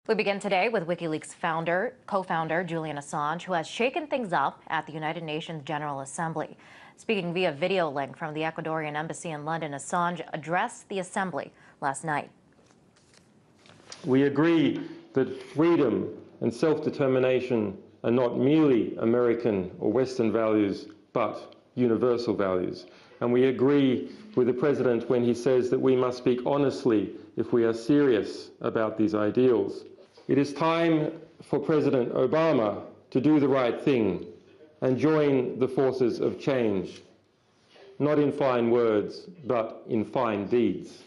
We begin today with WikiLeaks co-founder Julian Assange, who has shaken things up at the United Nations General Assembly. Speaking via video link from the Ecuadorian embassy in London, Assange addressed the assembly last night. We agree that freedom and self-determination are not merely American or Western values, but universal values. And we agree with the President when he says that we must speak honestly if we are serious about these ideals. It is time for President Obama to do the right thing and join the forces of change, not in fine words, but in fine deeds.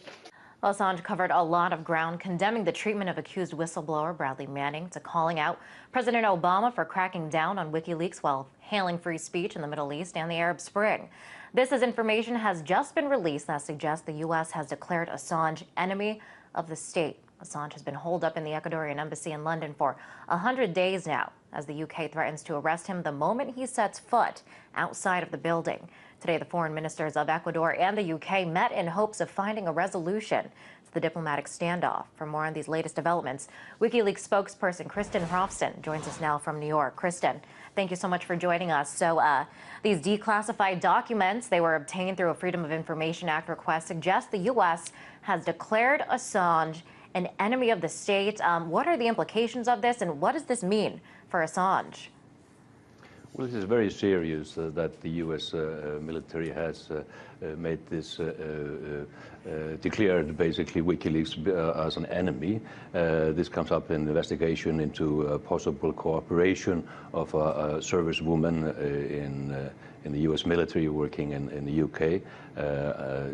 Assange covered a lot of ground condemning the treatment of accused whistleblower Bradley Manning, to calling out President Obama for cracking down on WikiLeaks while hailing free speech in the Middle East and the Arab Spring. This information has just been released that suggests the U.S. has declared Assange enemy of the state. Assange has been holed up in the Ecuadorian embassy in London for 100 days now, as the UK threatens to arrest him the moment he sets foot outside of the building. Today, the foreign ministers of Ecuador and the UK met in hopes of finding a resolution to the diplomatic standoff. For more on these latest developments, WikiLeaks spokesperson Kristen Hrafson joins us now from New York. Kristen, thank you so much for joining us. So these declassified documents, they were obtained through a Freedom of Information Act request, suggest the U.S. has declared Assange an enemy of the state. What are the implications of this, and what does this mean for Assange? Well, it is very serious that the U.S. military has made this, declared basically WikiLeaks as an enemy. This comes up in the investigation into possible cooperation of a servicewoman in the U.S. military working in the U.K.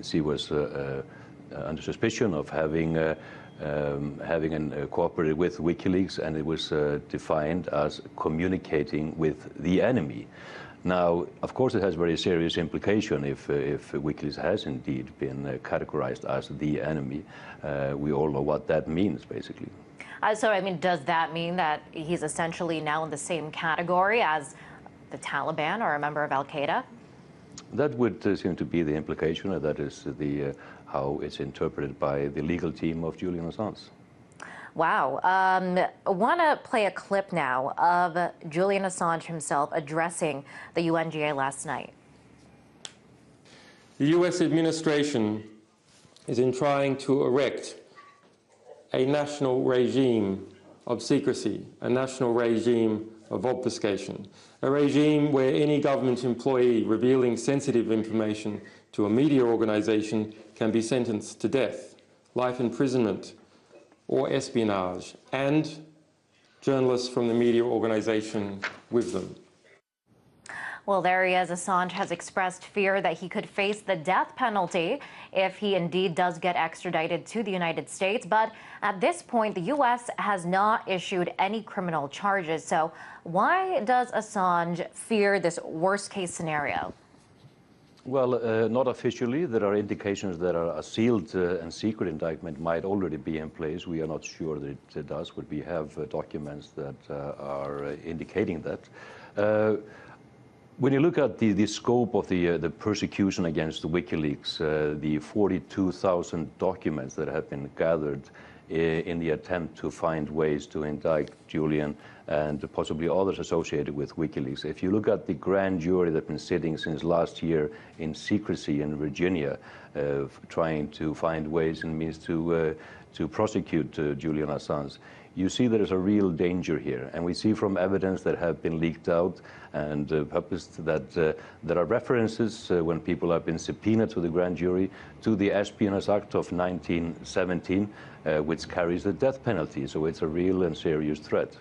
She was under suspicion of having cooperated with WikiLeaks, and it was defined as communicating with the enemy. Now, of course, it has very serious implication if WikiLeaks has indeed been categorized as the enemy. We all know what that means, basically. So, I mean, does that mean that he's essentially now in the same category as the Taliban or a member of Al-Qaeda? That would seem to be the implication, and that is how it's interpreted by the legal team of Julian Assange. Wow. I want to play a clip now of Julian Assange himself addressing the UNGA last night. The U.S. administration is in trying to erect a national regime of secrecy, a national regime of obfuscation, a regime where any government employee revealing sensitive information to a media organization can be sentenced to death, life imprisonment, or espionage, and journalists from the media organization with them. Well, there he is. Assange has expressed fear that he could face the death penalty if he indeed does get extradited to the United States. But at this point, the U.S. has not issued any criminal charges. So why does Assange fear this worst-case scenario? Well, not officially. There are indications that a sealed and secret indictment might already be in place. We are not sure that it does, but we have documents that are indicating that. When you look at the scope of the persecution against WikiLeaks, the 42,000 documents that have been gathered in the attempt to find ways to indict Julian and possibly others associated with WikiLeaks. If you look at the grand jury that's been sitting since last year in secrecy in Virginia, trying to find ways and means to prosecute Julian Assange, you see there is a real danger here. And we see from evidence that have been leaked out and published that there are references when people have been subpoenaed to the grand jury to the Espionage Act of 1917, which carries the death penalty. So it's a real and serious threat.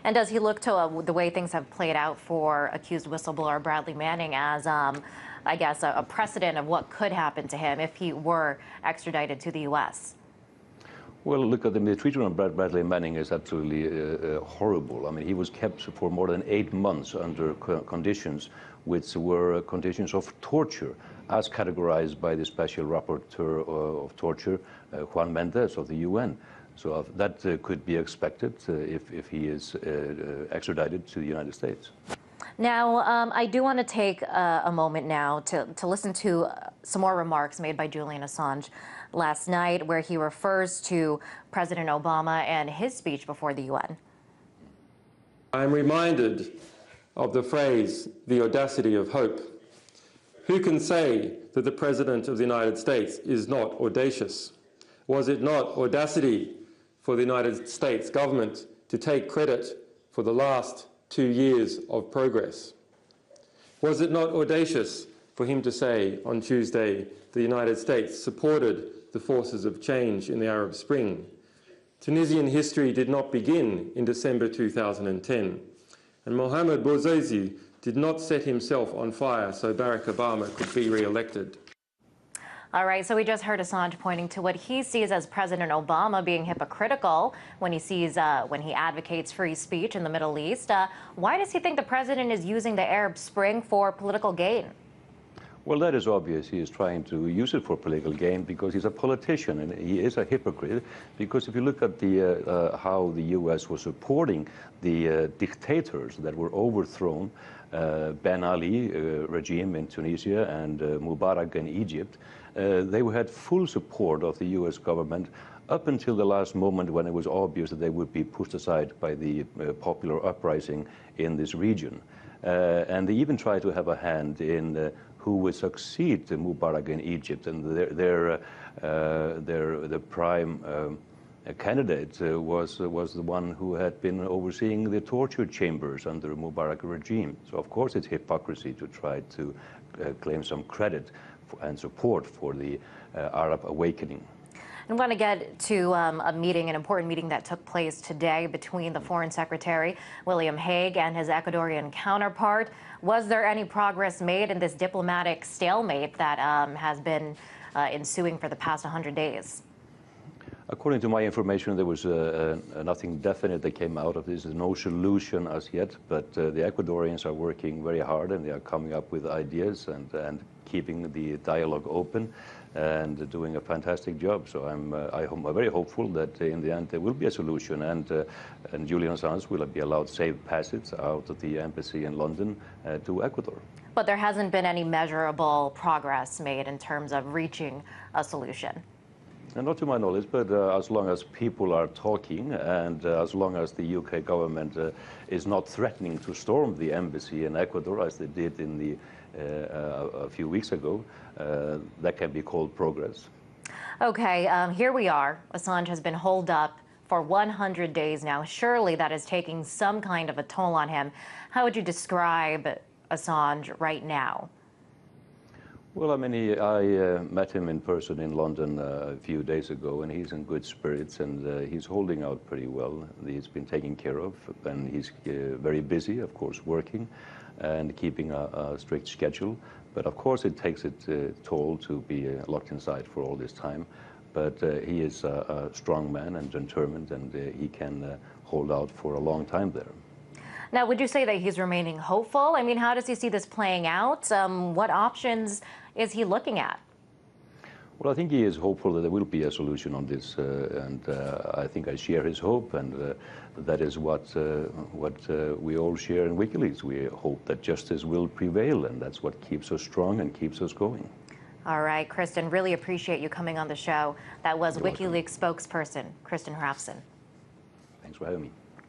And does he look to the way things have played out for accused whistleblower Bradley Manning as, I guess, a precedent of what could happen to him if he were extradited to the U.S.? Well, look at the treatment of Bradley Manning is absolutely horrible. I mean, he was kept for more than 8 months under conditions which were conditions of torture, as categorized by the Special Rapporteur of Torture, Juan Mendez of the UN. So that could be expected if he is extradited to the United States. Now, I do want to take a moment now to listen to some more remarks made by Julian Assange last night, where he refers to President Obama and his speech before the UN. I'm reminded of the phrase, the audacity of hope. Who can say that the President of the United States is not audacious? Was it not audacity for the United States government to take credit for the last 2 years of progress? Was it not audacious for him to say on Tuesday the United States supported the forces of change in the Arab Spring? Tunisian history did not begin in December 2010, and Mohamed Bouazizi did not set himself on fire so Barack Obama could be re-elected. All right, so we just heard Assange pointing to what he sees as President Obama being hypocritical when he advocates free speech in the Middle East. Why does he think the president is using the Arab Spring for political gain? Well, that is obvious. He is trying to use it for political gain because he's a politician, and he is a hypocrite. Because if you look at how the U.S. was supporting the dictators that were overthrown, Ben Ali regime in Tunisia and Mubarak in Egypt, they had full support of the U.S. government up until the last moment when it was obvious that they would be pushed aside by the popular uprising in this region. And they even tried to have a hand in who would succeed Mubarak in Egypt, and the prime candidate was the one who had been overseeing the torture chambers under the Mubarak regime. So of course it's hypocrisy to try to claim some credit and support for the Arab awakening. I want to get to an important meeting that took place today between the Foreign Secretary, William Hague, and his Ecuadorian counterpart. Was there any progress made in this diplomatic stalemate that has been ensuing for the past 100 days? According to my information, there was nothing definite that came out of this. There's no solution as yet, but the Ecuadorians are working very hard, and they are coming up with ideas and keeping the dialogue open and doing a fantastic job. So I'm very hopeful that in the end there will be a solution, and Julian Assange will be allowed safe passage out of the embassy in London to Ecuador. But there hasn't been any measurable progress made in terms of reaching a solution. Not to my knowledge, but as long as people are talking and as long as the UK government is not threatening to storm the embassy in Ecuador as they did in a few weeks ago, that can be called progress. Okay, here we are. Assange has been holed up for 100 days now. Surely that is taking some kind of a toll on him. How would you describe Assange right now? Well, I mean, I met him in person in London a few days ago, and he's in good spirits, and he's holding out pretty well. He's been taken care of, and he's very busy, of course, working and keeping a strict schedule. But of course, it takes a toll to be locked inside for all this time. But he is a strong man and determined, and he can hold out for a long time there. Now, would you say that he's remaining hopeful? I mean, how does he see this playing out? What options is he looking at? Well, I think he is hopeful that there will be a solution on this, and I think I share his hope, and that is what we all share in WikiLeaks. We hope that justice will prevail, and that's what keeps us strong and keeps us going. All right, Kristen, really appreciate you coming on the show. That was You're WikiLeaks spokesperson, Kristen Hrafson. Thanks for having me.